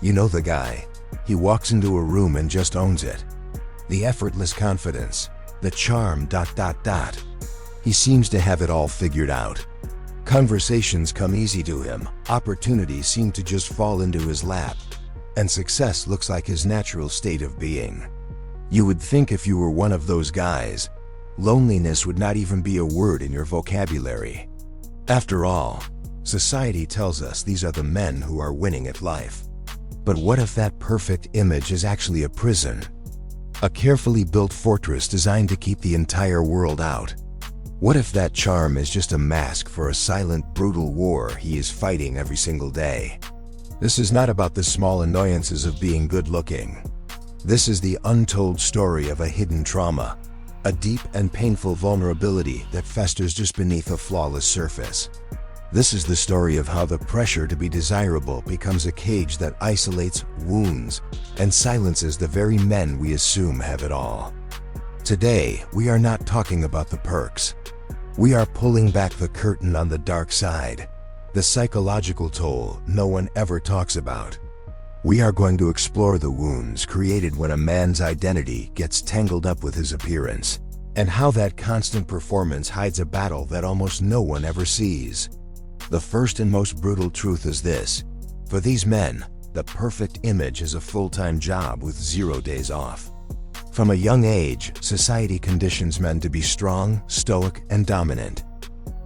You know the guy. He walks into a room and just owns it. The effortless confidence, the charm. He seems to have it all figured out. Conversations come easy to him, opportunities seem to just fall into his lap, and success looks like his natural state of being. You would think if you were one of those guys, loneliness would not even be a word in your vocabulary. After all, society tells us these are the men who are winning at life. But what if that perfect image is actually a prison? A carefully built fortress designed to keep the entire world out? What if that charm is just a mask for a silent, brutal war he is fighting every single day? This is not about the small annoyances of being good-looking. This is the untold story of a hidden trauma, a deep and painful vulnerability that festers just beneath a flawless surface. This is the story of how the pressure to be desirable becomes a cage that isolates, wounds, and silences the very men we assume have it all. Today, we are not talking about the perks. We are pulling back the curtain on the dark side, the psychological toll no one ever talks about. We are going to explore the wounds created when a man's identity gets tangled up with his appearance, and how that constant performance hides a battle that almost no one ever sees. The first and most brutal truth is this: for these men, the perfect image is a full-time job with 0 days off. From a young age, society conditions men to be strong, stoic, and dominant.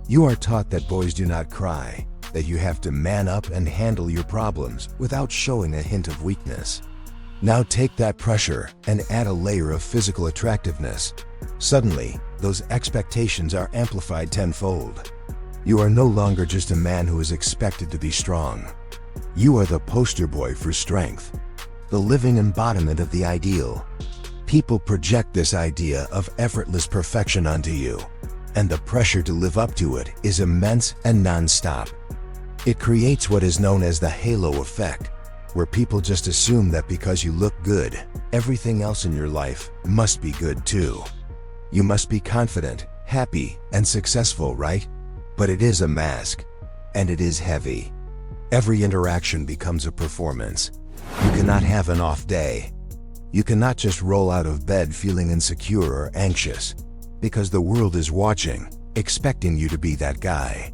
You are taught that boys do not cry, that you have to man up and handle your problems without showing a hint of weakness. Now take that pressure and add a layer of physical attractiveness. Suddenly, those expectations are amplified tenfold. You are no longer just a man who is expected to be strong. You are the poster boy for strength, the living embodiment of the ideal. People project this idea of effortless perfection onto you, and the pressure to live up to it is immense and non-stop. It creates what is known as the halo effect, where people just assume that because you look good, everything else in your life must be good too. You must be confident, happy, and successful, right? But it is a mask, and it is heavy. Every interaction becomes a performance. You cannot have an off day. You cannot just roll out of bed feeling insecure or anxious, because the world is watching, expecting you to be that guy.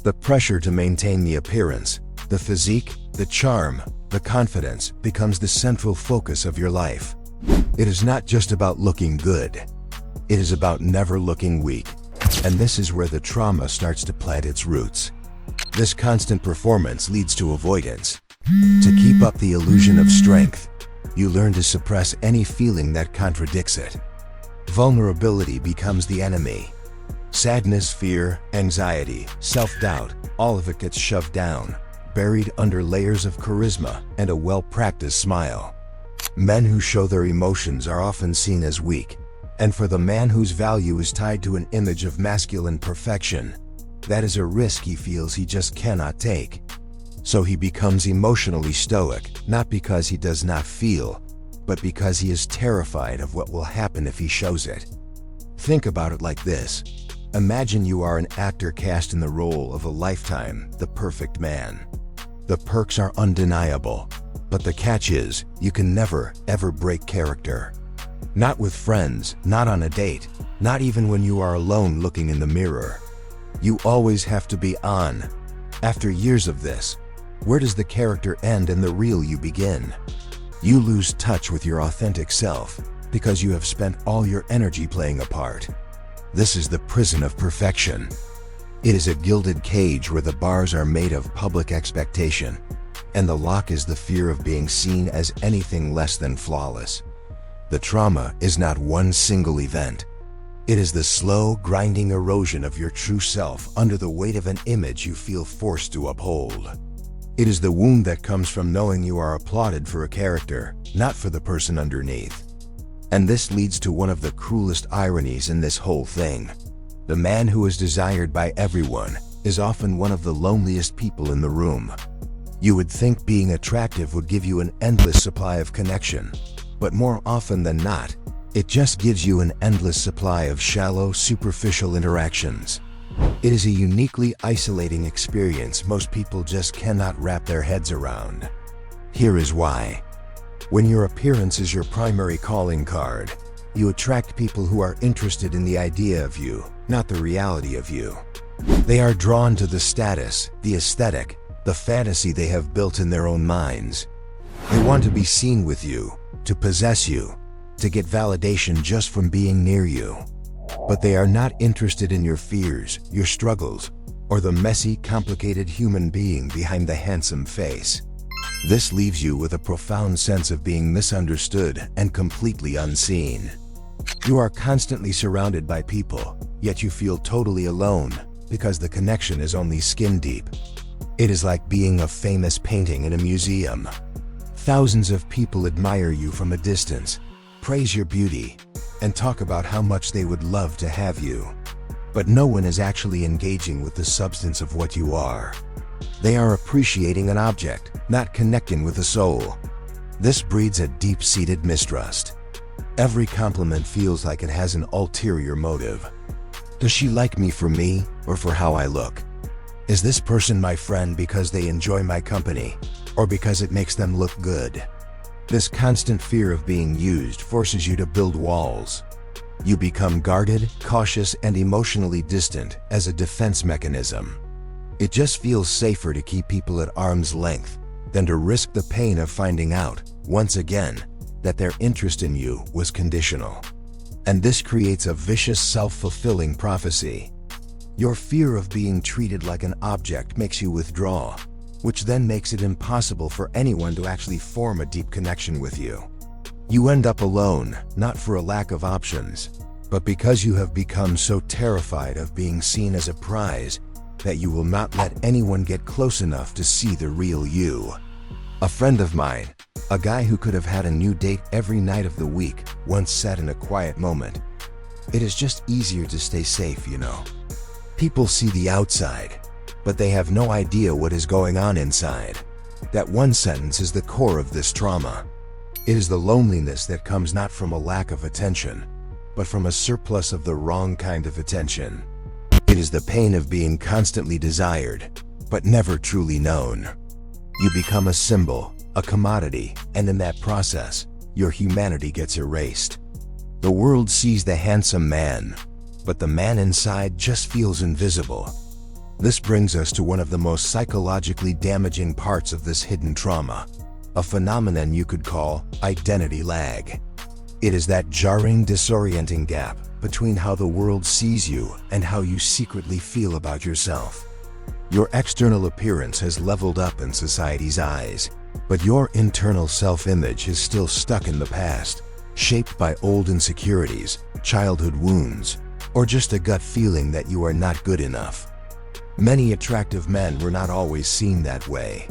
The pressure to maintain the appearance, the physique, the charm, the confidence becomes the central focus of your life. It is not just about looking good. It is about never looking weak. And this is where the trauma starts to plant its roots. This constant performance leads to avoidance. To keep up the illusion of strength, you learn to suppress any feeling that contradicts it. Vulnerability becomes the enemy. Sadness, fear, anxiety, self-doubt, all of it gets shoved down, buried under layers of charisma and a well-practiced smile. Men who show their emotions are often seen as weak, and for the man whose value is tied to an image of masculine perfection, that is a risk he feels he just cannot take. So he becomes emotionally stoic, not because he does not feel, but because he is terrified of what will happen if he shows it. Think about it like this. Imagine you are an actor cast in the role of a lifetime, the perfect man. The perks are undeniable, but the catch is, you can never, ever break character. Not with friends, not on a date, not even when you are alone looking in the mirror. You always have to be on. After years of this, where does the character end and the real you begin? You lose touch with your authentic self because you have spent all your energy playing a part. This is the prison of perfection. It is a gilded cage where the bars are made of public expectation, and the lock is the fear of being seen as anything less than flawless. The trauma is not one single event. It is the slow, grinding erosion of your true self under the weight of an image you feel forced to uphold. It is the wound that comes from knowing you are applauded for a character, not for the person underneath. And this leads to one of the cruelest ironies in this whole thing. The man who is desired by everyone is often one of the loneliest people in the room. You would think being attractive would give you an endless supply of connection, but more often than not, it just gives you an endless supply of shallow, superficial interactions. It is a uniquely isolating experience most people just cannot wrap their heads around. Here is why. When your appearance is your primary calling card, you attract people who are interested in the idea of you, not the reality of you. They are drawn to the status, the aesthetic, the fantasy they have built in their own minds. They want to be seen with you, to possess you, to get validation just from being near you. But they are not interested in your fears, your struggles, or the messy, complicated human being behind the handsome face. This leaves you with a profound sense of being misunderstood and completely unseen. You are constantly surrounded by people, yet you feel totally alone because the connection is only skin deep. It is like being a famous painting in a museum. Thousands of people admire you from a distance, praise your beauty, and talk about how much they would love to have you. But no one is actually engaging with the substance of what you are. They are appreciating an object, not connecting with a soul. This breeds a deep-seated mistrust. Every compliment feels like it has an ulterior motive. Does she like me for me or for how I look? Is this person my friend because they enjoy my company or because it makes them look good? This constant fear of being used forces you to build walls. You become guarded, cautious, and emotionally distant as a defense mechanism. It just feels safer to keep people at arm's length than to risk the pain of finding out, once again, that their interest in you was conditional. And this creates a vicious, self-fulfilling prophecy. Your fear of being treated like an object makes you withdraw, which then makes it impossible for anyone to actually form a deep connection with you. You end up alone, not for a lack of options, but because you have become so terrified of being seen as a prize that you will not let anyone get close enough to see the real you. A friend of mine, a guy who could have had a new date every night of the week, once said in a quiet moment, "It is just easier to stay safe, you know." People see the outside, but they have no idea what is going on inside. That one sentence is the core of this trauma. It is the loneliness that comes not from a lack of attention, but from a surplus of the wrong kind of attention. It is the pain of being constantly desired, but never truly known. You become a symbol, a commodity, and in that process, your humanity gets erased. The world sees the handsome man, but the man inside just feels invisible. This brings us to one of the most psychologically damaging parts of this hidden trauma, a phenomenon you could call identity lag. It is that jarring, disorienting gap between how the world sees you and how you secretly feel about yourself. Your external appearance has leveled up in society's eyes, but your internal self-image is still stuck in the past, shaped by old insecurities, childhood wounds, or just a gut feeling that you are not good enough. Many attractive men were not always seen that way.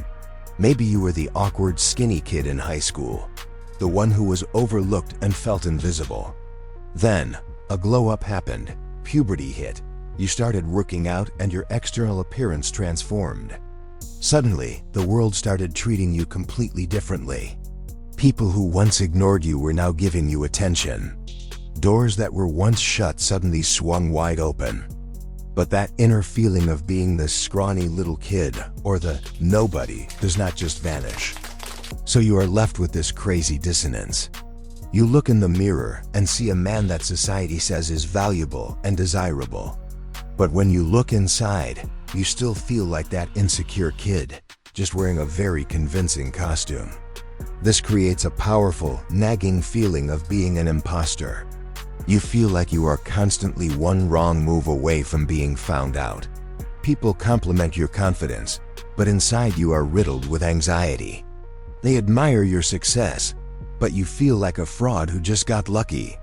Maybe you were the awkward, skinny kid in high school, the one who was overlooked and felt invisible. Then, a glow-up happened, puberty hit, you started working out and your external appearance transformed. Suddenly, the world started treating you completely differently. People who once ignored you were now giving you attention. Doors that were once shut suddenly swung wide open. But that inner feeling of being the scrawny little kid or the nobody does not just vanish. So you are left with this crazy dissonance. You look in the mirror and see a man that society says is valuable and desirable. But when you look inside, you still feel like that insecure kid, just wearing a very convincing costume. This creates a powerful, nagging feeling of being an imposter. You feel like you are constantly one wrong move away from being found out. People compliment your confidence, but inside you are riddled with anxiety. They admire your success, but you feel like a fraud who just got lucky.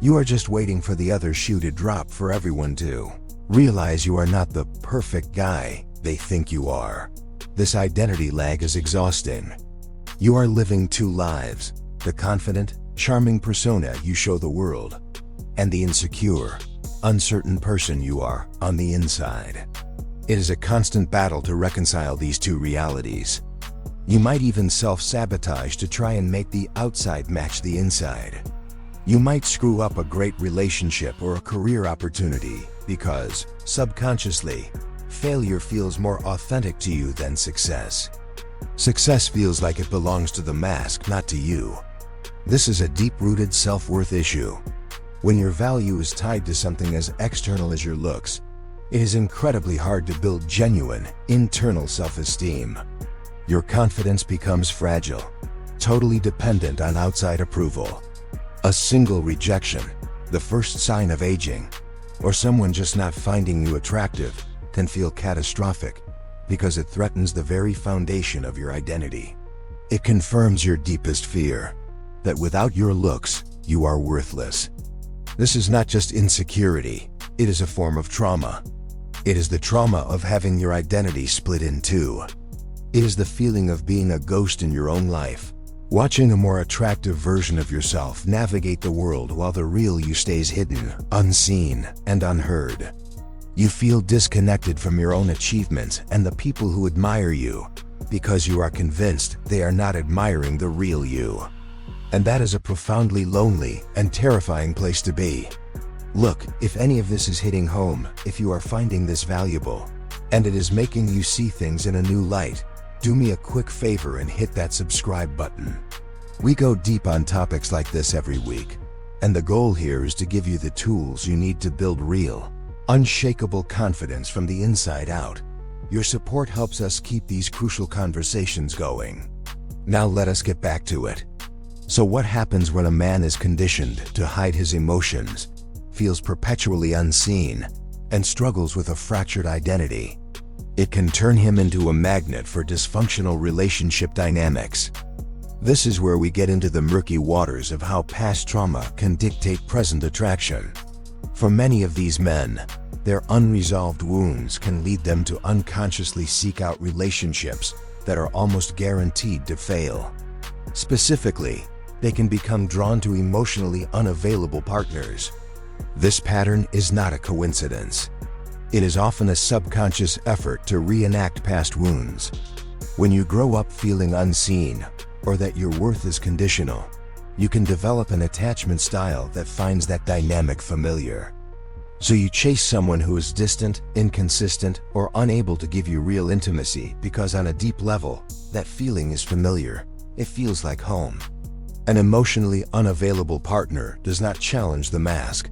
You are just waiting for the other shoe to drop for everyone to realize you are not the perfect guy they think you are. This identity lag is exhausting. You are living two lives, the confident, charming persona you show the world, and the insecure, uncertain person you are on the inside. It is a constant battle to reconcile these two realities. You might even self-sabotage to try and make the outside match the inside. You might screw up a great relationship or a career opportunity because, subconsciously, failure feels more authentic to you than success. Success feels like it belongs to the mask, not to you. This is a deep-rooted self-worth issue. When your value is tied to something as external as your looks, it is incredibly hard to build genuine, internal self-esteem. Your confidence becomes fragile, totally dependent on outside approval. A single rejection, the first sign of aging, or someone just not finding you attractive, can feel catastrophic because it threatens the very foundation of your identity. It confirms your deepest fear, that without your looks, you are worthless. This is not just insecurity, it is a form of trauma. It is the trauma of having your identity split in two. It is the feeling of being a ghost in your own life, watching a more attractive version of yourself navigate the world while the real you stays hidden, unseen, and unheard. You feel disconnected from your own achievements and the people who admire you, because you are convinced they are not admiring the real you. And that is a profoundly lonely and terrifying place to be. Look, if any of this is hitting home, if you are finding this valuable, and it is making you see things in a new light, do me a quick favor and hit that subscribe button. We go deep on topics like this every week, and the goal here is to give you the tools you need to build real, unshakable confidence from the inside out. Your support helps us keep these crucial conversations going. Now let us get back to it. So what happens when a man is conditioned to hide his emotions, feels perpetually unseen, and struggles with a fractured identity? It can turn him into a magnet for dysfunctional relationship dynamics. This is where we get into the murky waters of how past trauma can dictate present attraction. For many of these men, their unresolved wounds can lead them to unconsciously seek out relationships that are almost guaranteed to fail. Specifically, they can become drawn to emotionally unavailable partners. This pattern is not a coincidence. It is often a subconscious effort to reenact past wounds. When you grow up feeling unseen, or that your worth is conditional, you can develop an attachment style that finds that dynamic familiar. So you chase someone who is distant, inconsistent, or unable to give you real intimacy because on a deep level, that feeling is familiar. It feels like home. An emotionally unavailable partner does not challenge the mask.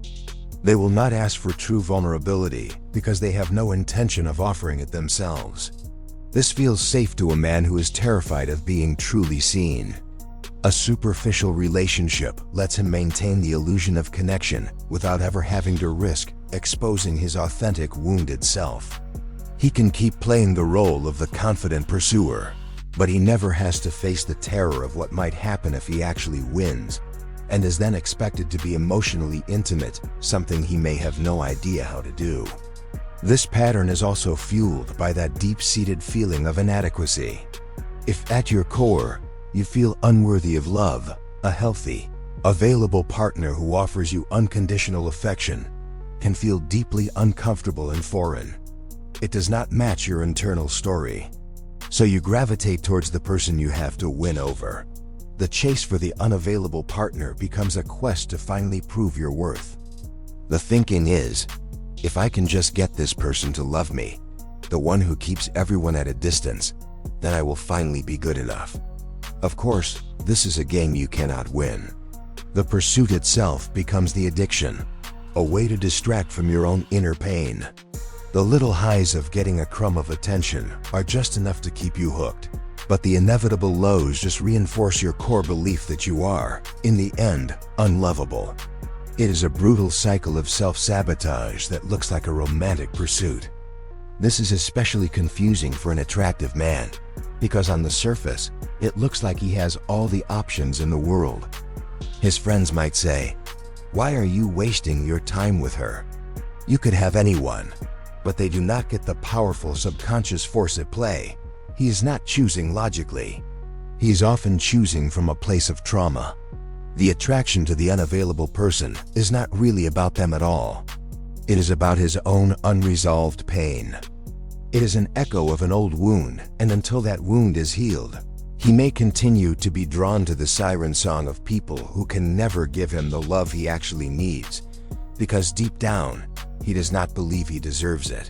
They will not ask for true vulnerability because they have no intention of offering it themselves. This feels safe to a man who is terrified of being truly seen. A superficial relationship lets him maintain the illusion of connection without ever having to risk exposing his authentic wounded self. He can keep playing the role of the confident pursuer, but he never has to face the terror of what might happen if he actually wins, and is then expected to be emotionally intimate, something he may have no idea how to do. This pattern is also fueled by that deep-seated feeling of inadequacy. If at your core, you feel unworthy of love, a healthy, available partner who offers you unconditional affection can feel deeply uncomfortable and foreign. It does not match your internal story. So you gravitate towards the person you have to win over. The chase for the unavailable partner becomes a quest to finally prove your worth. The thinking is, if I can just get this person to love me, the one who keeps everyone at a distance, then I will finally be good enough. Of course, this is a game you cannot win. The pursuit itself becomes the addiction, a way to distract from your own inner pain. The little highs of getting a crumb of attention are just enough to keep you hooked, but the inevitable lows just reinforce your core belief that you are, in the end, unlovable. It is a brutal cycle of self-sabotage that looks like a romantic pursuit. This is especially confusing for an attractive man, because on the surface, it looks like he has all the options in the world. His friends might say, "Why are you wasting your time with her? You could have anyone." But they do not get the powerful subconscious force at play. He is not choosing logically. He is often choosing from a place of trauma. The attraction to the unavailable person is not really about them at all. It is about his own unresolved pain. It is an echo of an old wound, and until that wound is healed, he may continue to be drawn to the siren song of people who can never give him the love he actually needs, because deep down, he does not believe he deserves it.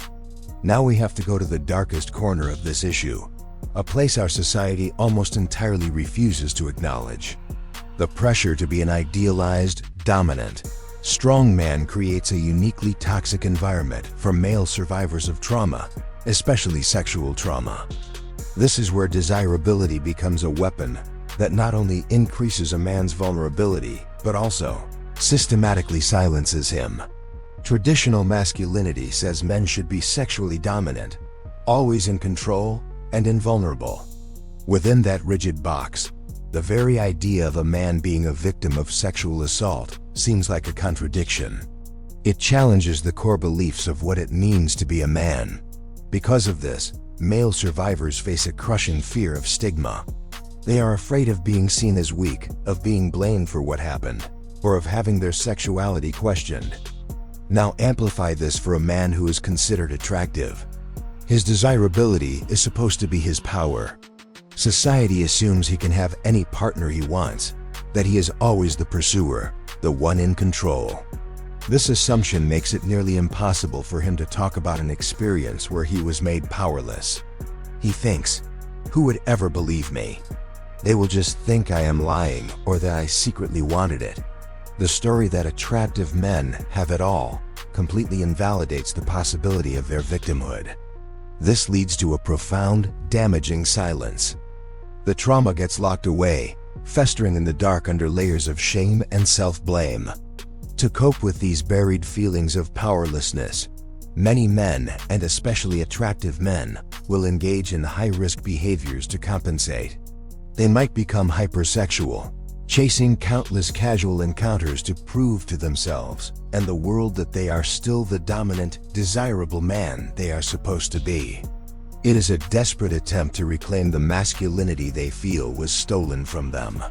Now we have to go to the darkest corner of this issue, a place our society almost entirely refuses to acknowledge. The pressure to be an idealized, dominant, strong man creates a uniquely toxic environment for male survivors of trauma, especially sexual trauma. This is where desirability becomes a weapon that not only increases a man's vulnerability, but also systematically silences him. Traditional masculinity says men should be sexually dominant, always in control and invulnerable. Within that rigid box, the very idea of a man being a victim of sexual assault seems like a contradiction. It challenges the core beliefs of what it means to be a man. Because of this, male survivors face a crushing fear of stigma. They are afraid of being seen as weak, of being blamed for what happened, or of having their sexuality questioned. Now amplify this for a man who is considered attractive. His desirability is supposed to be his power. Society assumes he can have any partner he wants, that he is always the pursuer, the one in control. This assumption makes it nearly impossible for him to talk about an experience where he was made powerless. He thinks, "Who would ever believe me? They will just think I am lying or that I secretly wanted it." The story that attractive men have it all completely invalidates the possibility of their victimhood. This leads to a profound, damaging silence. The trauma gets locked away, festering in the dark under layers of shame and self-blame. To cope with these buried feelings of powerlessness, many men, and especially attractive men, will engage in high-risk behaviors to compensate. They might become hypersexual, chasing countless casual encounters to prove to themselves and the world that they are still the dominant, desirable man they are supposed to be. It is a desperate attempt to reclaim the masculinity they feel was stolen from them.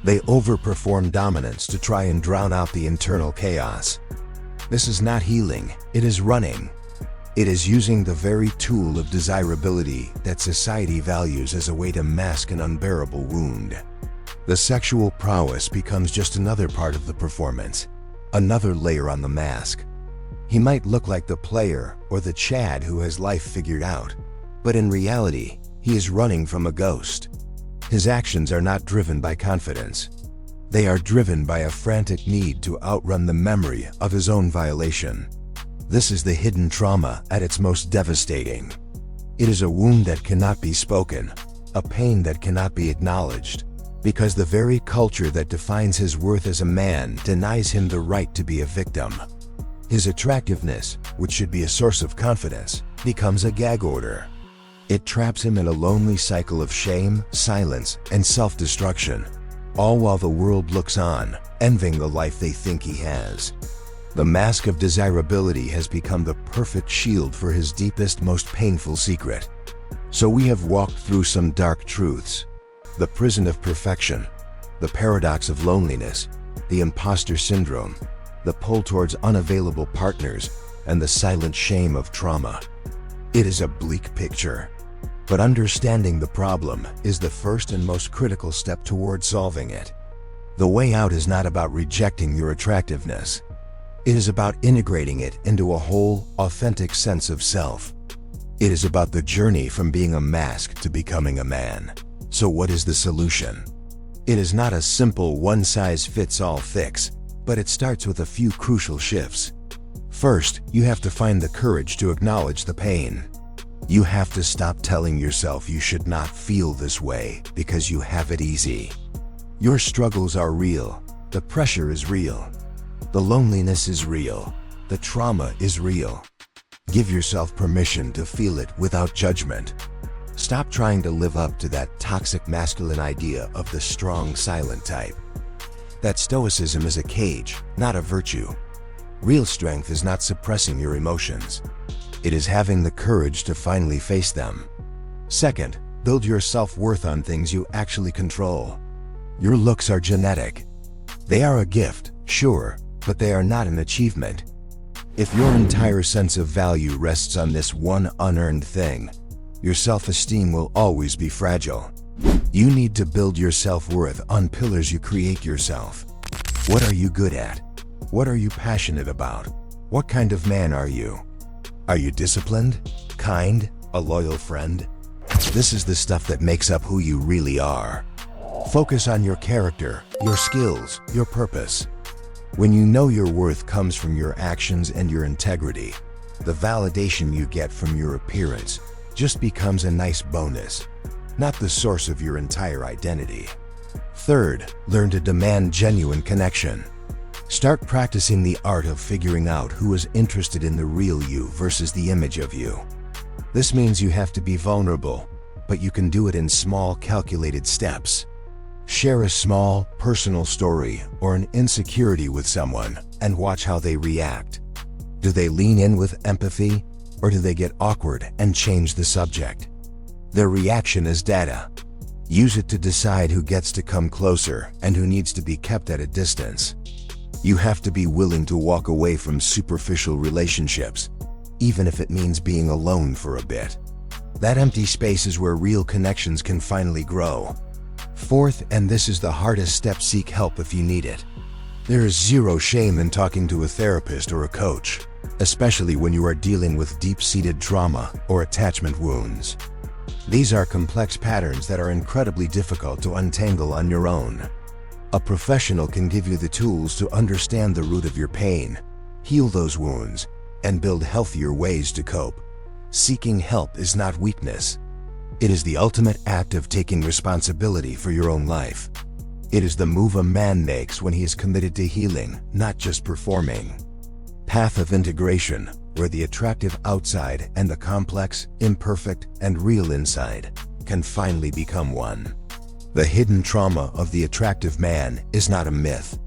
They overperform dominance to try and drown out the internal chaos. This is not healing, it is running. It is using the very tool of desirability that society values as a way to mask an unbearable wound. The sexual prowess becomes just another part of the performance, another layer on the mask. He might look like the player or the Chad who has life figured out, but in reality, he is running from a ghost. His actions are not driven by confidence. They are driven by a frantic need to outrun the memory of his own violation. This is the hidden trauma at its most devastating. It is a wound that cannot be spoken, a pain that cannot be acknowledged, because the very culture that defines his worth as a man denies him the right to be a victim. His attractiveness, which should be a source of confidence, becomes a gag order. It traps him in a lonely cycle of shame, silence, and self-destruction, all while the world looks on, envying the life they think he has. The mask of desirability has become the perfect shield for his deepest, most painful secret. So we have walked through some dark truths: the prison of perfection, the paradox of loneliness, the imposter syndrome, the pull towards unavailable partners, and the silent shame of trauma. It is a bleak picture, but understanding the problem is the first and most critical step toward solving it. The way out is not about rejecting your attractiveness. It is about integrating it into a whole, authentic sense of self. It is about the journey from being a mask to becoming a man. So what is the solution? It is not a simple one-size-fits-all fix, but it starts with a few crucial shifts. First, you have to find the courage to acknowledge the pain. You have to stop telling yourself you should not feel this way because you have it easy. Your struggles are real. The pressure is real. The loneliness is real. The trauma is real. Give yourself permission to feel it without judgment. Stop trying to live up to that toxic masculine idea of the strong, silent type. That stoicism is a cage, not a virtue. Real strength is not suppressing your emotions. It is having the courage to finally face them. Second, build your self-worth on things you actually control. Your looks are genetic. They are a gift, sure, but they are not an achievement. If your entire sense of value rests on this one unearned thing, your self-esteem will always be fragile. You need to build your self-worth on pillars you create yourself. What are you good at? What are you passionate about? What kind of man are you? Are you disciplined, kind, a loyal friend? This is the stuff that makes up who you really are. Focus on your character, your skills, your purpose. When you know your worth comes from your actions and your integrity, the validation you get from your appearance just becomes a nice bonus, not the source of your entire identity. Third, learn to demand genuine connection. Start practicing the art of figuring out who is interested in the real you versus the image of you. This means you have to be vulnerable, but you can do it in small, calculated steps. Share a small, personal story or an insecurity with someone and watch how they react. Do they lean in with empathy, or do they get awkward and change the subject? Their reaction is data. Use it to decide who gets to come closer and who needs to be kept at a distance. You have to be willing to walk away from superficial relationships, even if it means being alone for a bit. That empty space is where real connections can finally grow. Fourth, and this is the hardest step, seek help if you need it. There is zero shame in talking to a therapist or a coach, especially when you are dealing with deep-seated trauma or attachment wounds. These are complex patterns that are incredibly difficult to untangle on your own. A professional can give you the tools to understand the root of your pain, heal those wounds, and build healthier ways to cope. Seeking help is not weakness. It is the ultimate act of taking responsibility for your own life. It is the move a man makes when he is committed to healing, not just performing. Path of integration, where the attractive outside and the complex, imperfect, and real inside can finally become one. The hidden trauma of the attractive man is not a myth.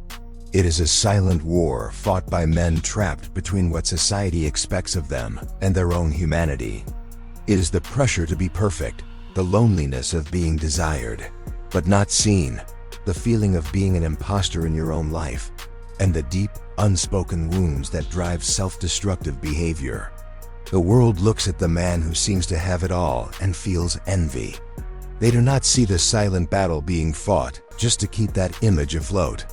It is a silent war fought by men trapped between what society expects of them and their own humanity. It is the pressure to be perfect, the loneliness of being desired, but not seen, the feeling of being an imposter in your own life, and the deep, unspoken wounds that drive self-destructive behavior. The world looks at the man who seems to have it all and feels envy. They do not see the silent battle being fought just to keep that image afloat.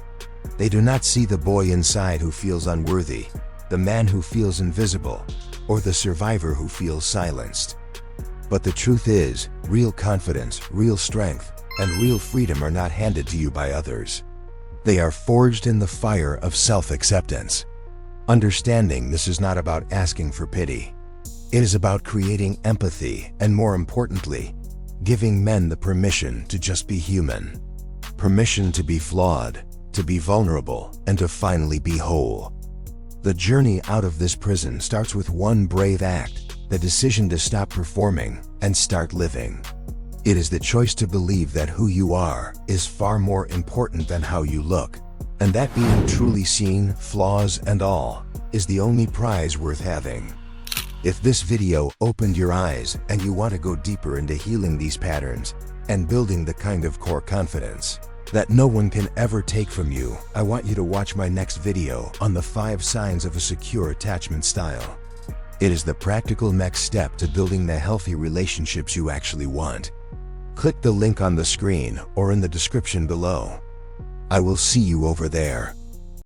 They do not see the boy inside who feels unworthy, the man who feels invisible, or the survivor who feels silenced. But the truth is, real confidence, real strength, and real freedom are not handed to you by others. They are forged in the fire of self-acceptance. Understanding this is not about asking for pity. It is about creating empathy and, more importantly, giving men the permission to just be human. Permission to be flawed, to be vulnerable, and to finally be whole. The journey out of this prison starts with one brave act, the decision to stop performing and start living. It is the choice to believe that who you are is far more important than how you look, and that being truly seen, flaws and all, is the only prize worth having. If this video opened your eyes and you want to go deeper into healing these patterns and building the kind of core confidence that no one can ever take from you, I want you to watch my next video on the 5 signs of a secure attachment style. It is the practical next step to building the healthy relationships you actually want. Click the link on the screen or in the description below. I will see you over there.